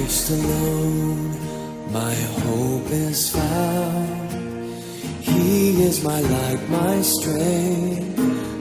Christ alone, my hope is found. He is my light, my strength,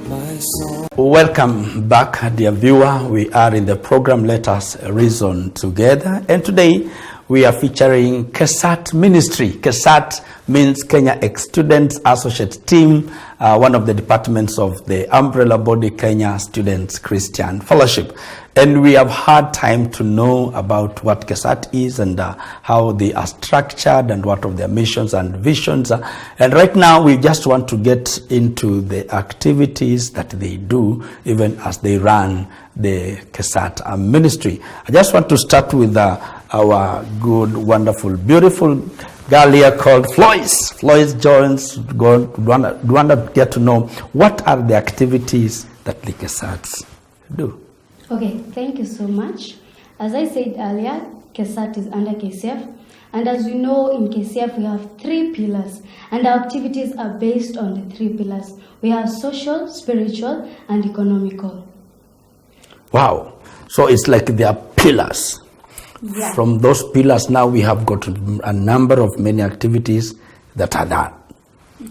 my song. Welcome back, dear viewer. We are in the program Let Us Reason Together, and today we are featuring KESSAT Ministry. KESSAT means Kenya Ex-Students Associate Team, one of the departments of the umbrella body Kenya Students Christian Fellowship. And we have had time to know about what KESSAT is and how they are structured and what of their missions and visions. And right now we just want to get into the activities that they do even as they run the KESSAT ministry. I just want to start with our good, wonderful, beautiful girl here called Floyce. Floyce joins. Do want to get to know what are the activities that the KESSATs do? Okay, thank you so much. As I said earlier, KESSAT is under KCF. And as you know, in KCF we have 3 pillars. And our activities are based on the 3 pillars. We have social, spiritual, and economical. Wow. So it's like there are pillars. Yeah. From those pillars now we have got a number of many activities that are done.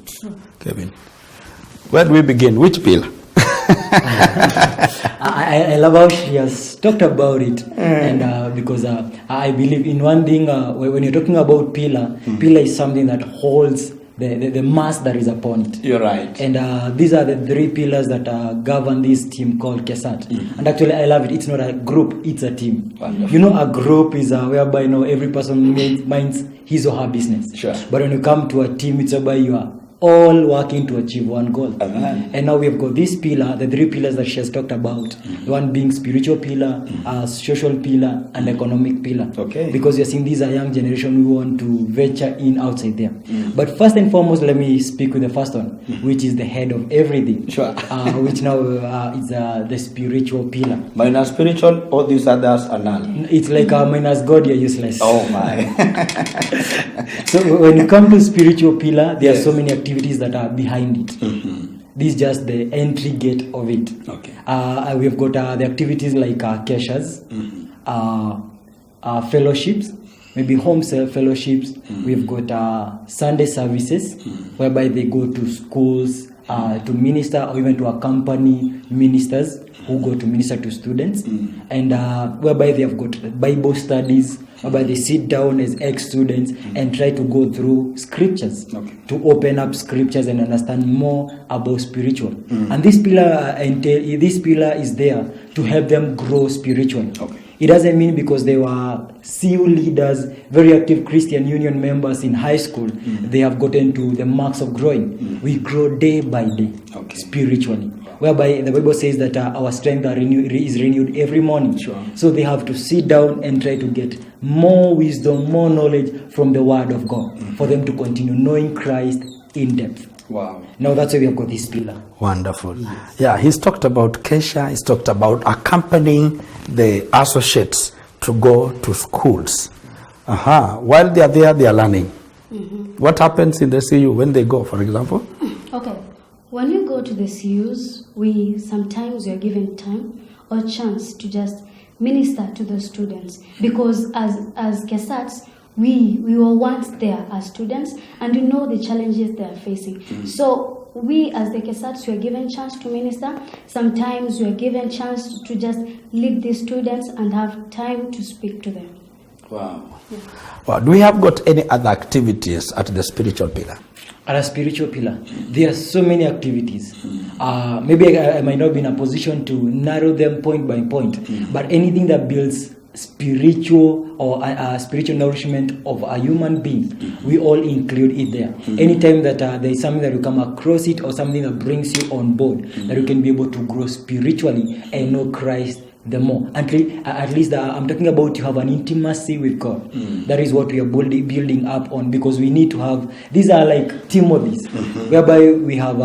True. Kevin, where do we begin? Which pillar? I love how she has talked about it, and because I believe in one thing. When you're talking about pillar, pillar is something that holds the mass that is upon it. You're right. And these are the 3 pillars that govern this team called KESSAT. And actually, I love it. It's not a group; it's a team. Wonderful. You know, a group is whereby every person minds his or her business. Sure. But when you come to a team, it's whereby you are all working to achieve one goal. And now we have got this pillar, the 3 pillars that she has talked about. The one being spiritual pillar, social pillar, and economic pillar. Okay. Because you're seeing these are young generation, we want to venture in outside there. But first and foremost, let me speak with the first one, which is the head of everything. Sure. Which now is the spiritual pillar. Minus spiritual, all these others are none. It's like minus God, you're useless. Oh my. So when you come to spiritual pillar, there are so many activities that are behind it. This is just the entry gate of it. Okay. We've got the activities like keshas, fellowships, maybe home fellowships. We've got Sunday services, whereby they go to schools to minister, or even to accompany ministers who go to minister to students, and whereby they have got Bible studies, whereby they sit down as ex-students and try to go through scriptures, to open up scriptures and understand more about spiritual. And this pillar is there to help them grow spiritually. It doesn't mean because they were CU leaders, very active Christian Union members in high school, they have gotten to the marks of growing. We grow day by day, spiritually. Whereby the Bible says that our strength is renewed every morning. Sure. So they have to sit down and try to get more wisdom, more knowledge from the Word of God, for them to continue knowing Christ in depth. Wow. Now that's why we have got this pillar. Wonderful. Yes. Yeah, he's talked about Kesha, he's talked about accompanying the associates to go to schools. While they are there, they are learning. What happens in the CU when they go, for example? Okay. When you go to the CUs, sometimes we are given time or chance to just minister to the students, because as KESSATs, we were once there as students, and we know the challenges they are facing. So we as the KESSATs, we are given chance to minister. Sometimes we are given chance to just lead the students and have time to speak to them. Wow. Yeah. Well, do we have got any other activities at the spiritual pillar? At a spiritual pillar, there are so many activities. Maybe I might not be in a position to narrow them point by point, but anything that builds spiritual or spiritual nourishment of a human being, we all include it there. Anytime that there is something that you come across it, or something that brings you on board, that you can be able to grow spiritually and know Christ the more. At least I'm talking about you have an intimacy with God. That is what we are building up on, because we need to have, these are like Timothys, whereby we have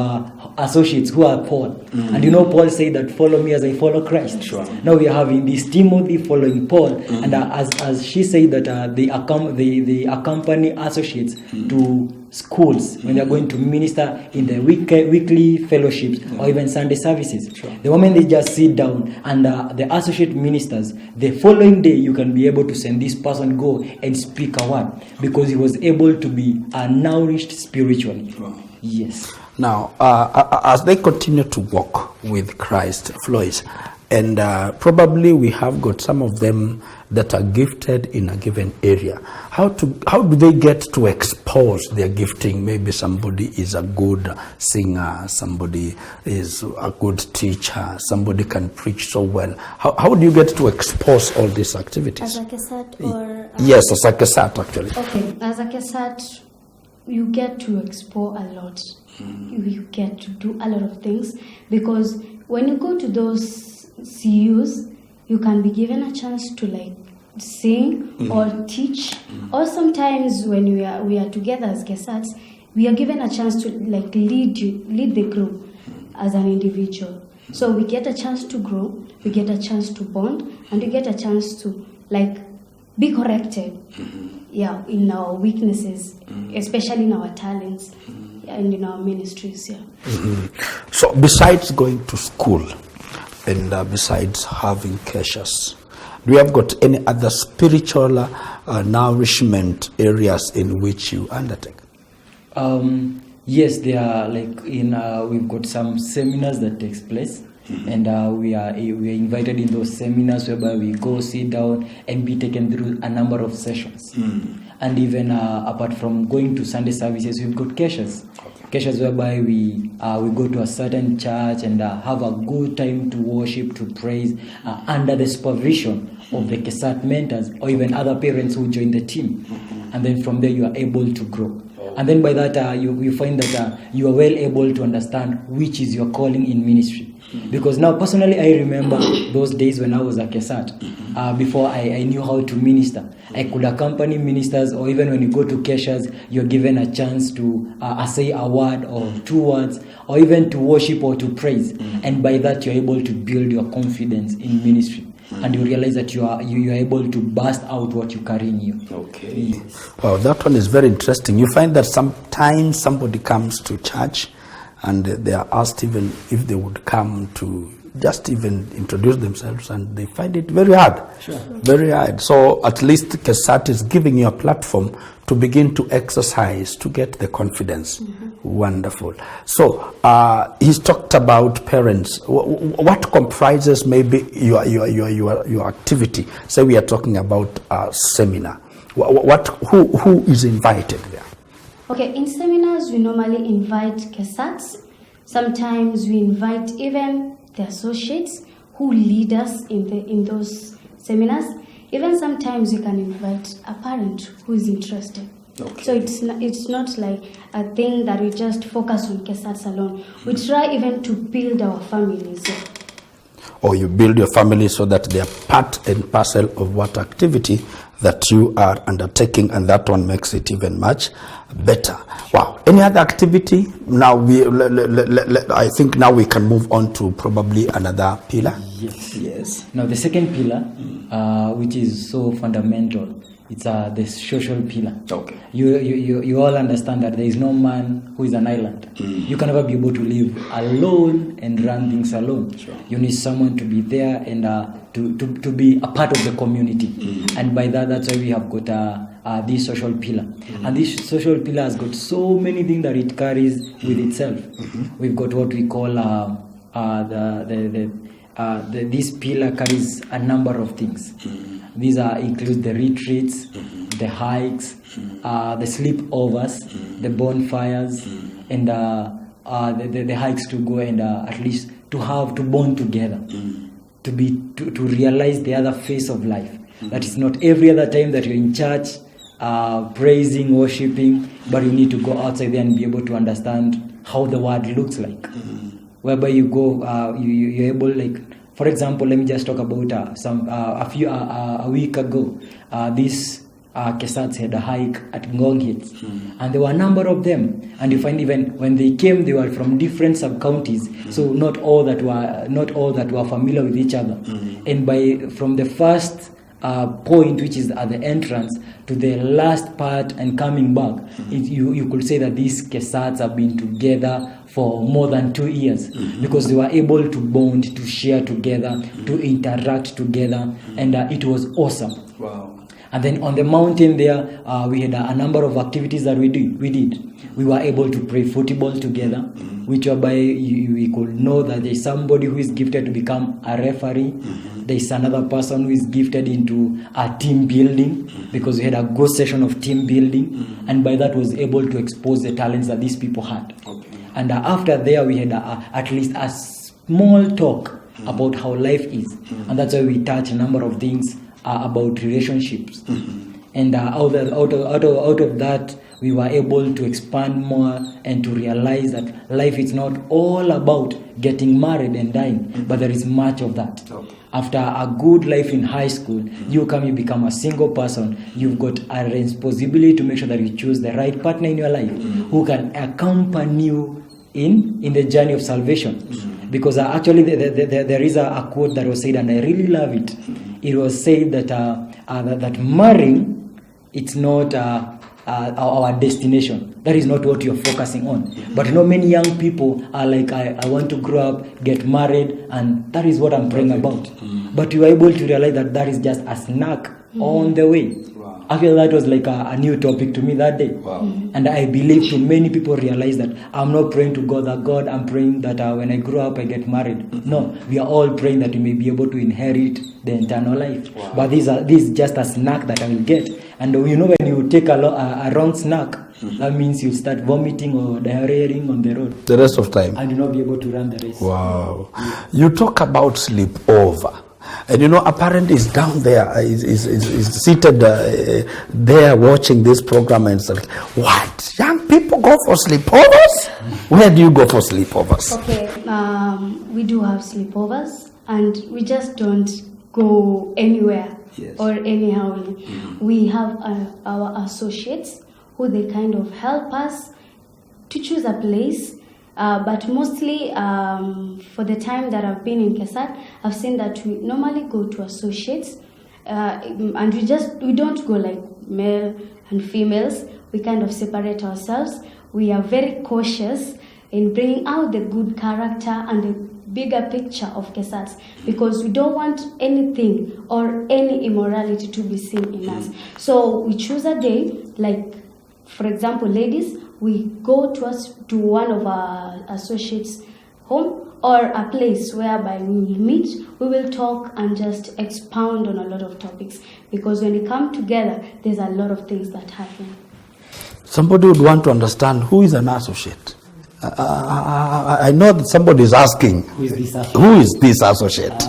associates who are Paul. And you know, Paul said that follow me as I follow Christ. Sure. Now we are having this Timothy following Paul, and as she said that they accompany associates to schools, when they're going to minister in the weekly fellowships or even Sunday services. The moment they just sit down and the associate ministers, the following day you can be able to send this person go and speak a word because he was able to be nourished spiritually. Yes. Now, as they continue to walk with Christ, Floyd, and probably we have got some of them that are gifted in a given area. How do they get to expose their gifting? Maybe somebody is a good singer, somebody is a good teacher, somebody can preach so well. How do you get to expose all these activities? As a KESSAT or... Yes, as a KESSAT actually. Okay, as a KESSAT, you get to explore a lot. You get to do a lot of things because when you go to those CUs, you can be given a chance to like sing or teach, or sometimes when we are together as KESSATs, we are given a chance to like lead the group as an individual. So we get a chance to grow, we get a chance to bond, and we get a chance to like be corrected, in our weaknesses, especially in our talents and in our ministries. So besides going to school and besides having KESSATs, do you have got any other spiritual nourishment areas in which you undertake? Yes, they are like we've got some seminars that takes place, and we are invited in those seminars whereby we go sit down and be taken through a number of sessions. And even apart from going to Sunday services, we've got KESSATs. KESSATs whereby we go to a certain church and have a good time to worship, to praise, under the supervision of the KESSAT mentors or even other parents who join the team. And then from there you are able to grow. And then by that you find that you are well able to understand which is your calling in ministry. Because now personally I remember those days when I was a KESSAT, before I knew how to minister. I could accompany ministers, or even when you go to KESSATs, you're given a chance to say a word or two words, or even to worship or to praise. And by that you're able to build your confidence in ministry. And you realize that you are able to burst out what you carry in you. Okay. Yes. Wow, that one is very interesting. You find that sometimes somebody comes to church and they are asked even if they would come to just even introduce themselves, and they find it very hard. Sure. Very hard. So at least KESSAT is giving you a platform to begin to exercise, to get the confidence. Wonderful. So he's talked about parents. What comprises maybe your activity? Say we are talking about a seminar. Who is invited there? Okay, in seminars we normally invite KESSATs. Sometimes we invite even the associates who lead us in those seminars. Even sometimes we can invite a parent who is interested. Okay. So it's not like a thing that we just focus on KESSATs alone. We try even to build our families. Or you build your family so that they are part and parcel of what activity that you are undertaking, and that one makes it even much better. Wow. Any other activity? Now I think now we can move on to probably another pillar. Yes. Now the second pillar, which is so fundamental, it's the social pillar. Okay. You all understand that there is no man who is an island. You can never be able to live alone and run things alone. Sure. You need someone to be there and to be a part of the community. And by that's why we have got this social pillar. And this social pillar has got so many things that it carries with itself. We've got what we call this pillar carries a number of things. These include the retreats, the hikes, the sleepovers, the bonfires, and the hikes to go and at least to bond together, to realize the other face of life. That is not every other time that you're in church, praising, worshiping, but you need to go outside there and be able to understand how the world looks like. Whereby you go, you're able, like, for example, let me just talk about a week ago. These KESSATs had a hike at Ngong Hills, and there were a number of them. And you find even when they came, they were from different sub-counties, so not all that were familiar with each other. And from the first point, which is at the entrance to the last part and coming back, you could say that these KESSATs have been together for more than 2 years, because they were able to bond, to share together, to interact together, and it was awesome. Wow. And then on the mountain there, we had a number of activities that we did. We were able to play football together, which whereby we could know that there is somebody who is gifted to become a referee. There is another person who is gifted into a team building, because we had a good session of team building, and by that was able to expose the talents that these people had. Okay. And after there, we had at least a small talk about how life is, and that's why we touched a number of things about relationships. And out of that, we were able to expand more and to realize that life is not all about getting married and dying, but there is much of that. Okay. After a good life in high school, you become a single person. You've got a responsibility to make sure that you choose the right partner in your life who can accompany you in the journey of salvation. Because actually there is a quote that was said, and I really love it. It was said that that marrying, it's not our destination. That is not what you're focusing on. But many young people are like, I want to grow up, get married, and that is what I'm praying about. But you are able to realize that that is just a snack on the way. Wow. Actually, that was like a new topic to me that day. Wow. And I believe to many people realize that I'm not praying to God that God, I'm praying that when I grow up, I get married. No, we are all praying that we may be able to inherit the eternal life. Wow. But this is just a snack that I will get. And when you take a wrong snack, that means you start vomiting or diarrheaing on the road. The rest of time. And you'll not be able to run the race. Wow. You talk about sleepover. And a parent is down there, is seated there watching this program, and it's like, what? Young people go for sleepovers? Where do you go for sleepovers? Okay, we do have sleepovers, and we just don't go anywhere. Yes. Or anyhow. We have our associates who they kind of help us to choose a place. But mostly for the time that I've been in KESSAT, I've seen that we normally go to associates, and we don't go like male and females. We kind of separate ourselves. We are very cautious in bringing out the good character and the bigger picture of KESSAT, because we don't want anything or any immorality to be seen in us. So we choose a day, like for example, ladies, we go to one of our associates' home or a place whereby we will meet, we will talk and just expound on a lot of topics, because when we come together, there's a lot of things that happen. Somebody would want to understand, who is an associate? I know that somebody is asking, Who is this associate? Who is this associate?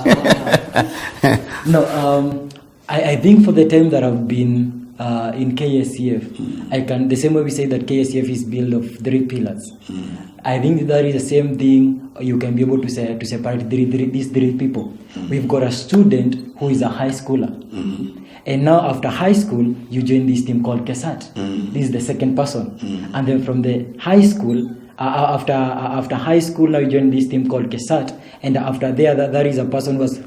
No, I think for the time that I've been in KSCF, the same way we say that KSCF is built of 3 pillars. I think that is the same thing you can be able to say to separate these 3 people. We've got a student who is a high schooler. And now after high school, you join this team called KESSAT. This is the second person. And then from the high school, after high school, now you join this team called KESSAT. And after there is a person who has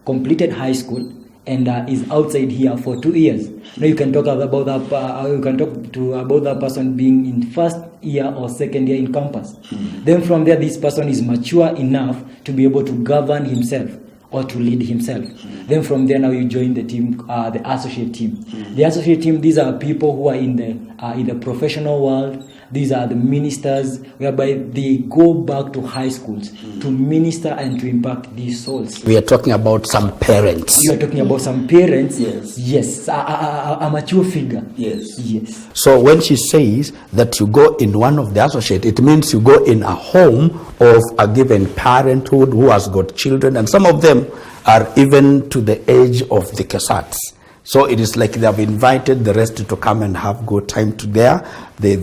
completed high school and is outside here for 2 years. Now you can talk about that person being in first year or second year in campus. Then from there, this person is mature enough to be able to govern himself or to lead himself. Then from there, now you join the team, the associate team. The associate team, these are people who are in the professional world. These are the ministers, whereby they go back to high schools to minister and to impact these souls. We are talking about some parents. You are talking about some parents. Yes. Yes. A mature figure. Yes. Yes. So when she says that you go in one of the associate, it means you go in a home of a given parenthood who has got children, and some of them are even to the age of the KESSATs. So it is like they have invited the rest to come and have good time together. They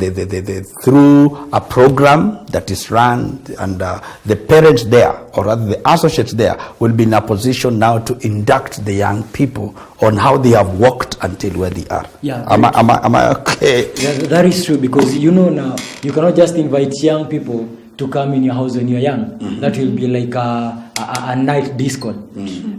through a program that is run, and the parents there, or rather the associates there, will be in a position now to induct the young people on how they have walked until where they are. Yeah. Am I okay? Yeah, that is true, because now you cannot just invite young people to come in your house when you're young. That will be like a night disco,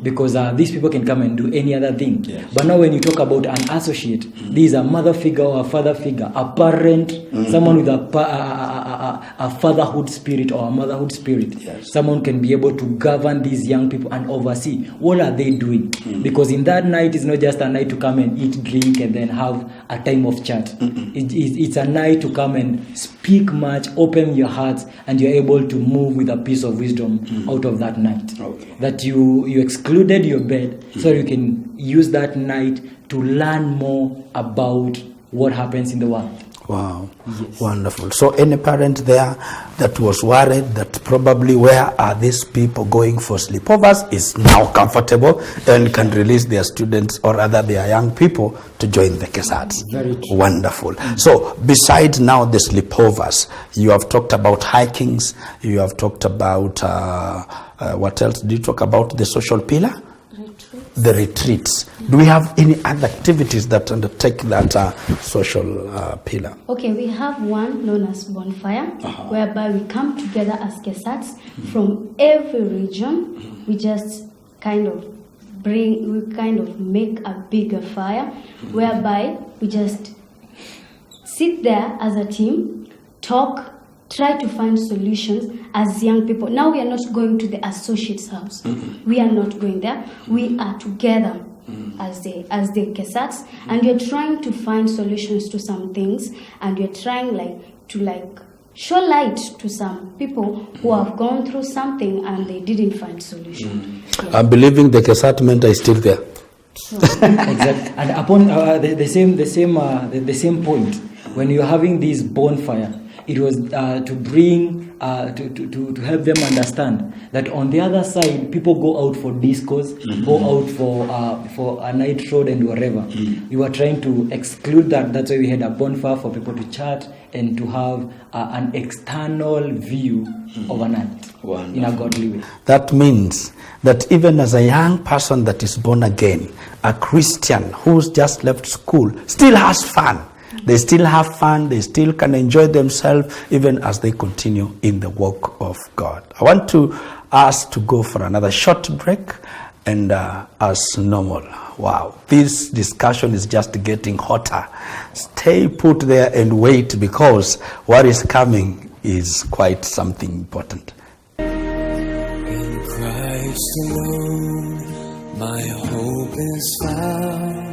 because these people can come and do any other thing. But now when you talk about an associate, this is a mother figure or a father figure, a parent, someone with a fatherhood spirit or a motherhood spirit. Someone can be able to govern these young people and oversee what are they doing, because in that night it's not just a night to come and eat, drink, and then have a time of chat. It's a night to come and speak much, open your hearts, and you're able to move with a piece of wisdom out of that night. That you excluded your bed so you can use that night to learn more about what happens in the world. Wow, wonderful. So any parent there that was worried that probably where are these people going for sleepovers is now comfortable and can release their students or rather their young people to join the KESSAT. Very true. Wonderful. So besides now the sleepovers, you have talked about hikings, you have talked about, what else? Did you talk about the social pillar? The retreats. Do we have any other activities that undertake that social pillar? Okay, we have one known as bonfire, whereby we come together as KESSATs from every region. We just kind of make a bigger fire, whereby we just sit there as a team, talk, try to find solutions as young people. Now we are not going to the associate's house. We are not going there. We are together as the KESSATs, and we're trying to find solutions to some things, and we're trying to show light to some people who have gone through something and they didn't find solution. I'm believing the KESSAT mentor is still there. Exactly. And upon the same point, when you're having this bonfire, it was to bring to help them understand that on the other side, people go out for discos, go out for a night road and whatever. You were trying to exclude that. That's why we had a bonfire for people to chat and to have an external view of a night in a godly way. That means that even as a young person that is born again, a Christian who's just left school still has fun. They still have fun, they still can enjoy themselves even as they continue in the work of God. I want to ask to go for another short break, and as normal, wow, this discussion is just getting hotter. Stay put there and wait, because what is coming is quite something important. In Christ alone, my hope is found.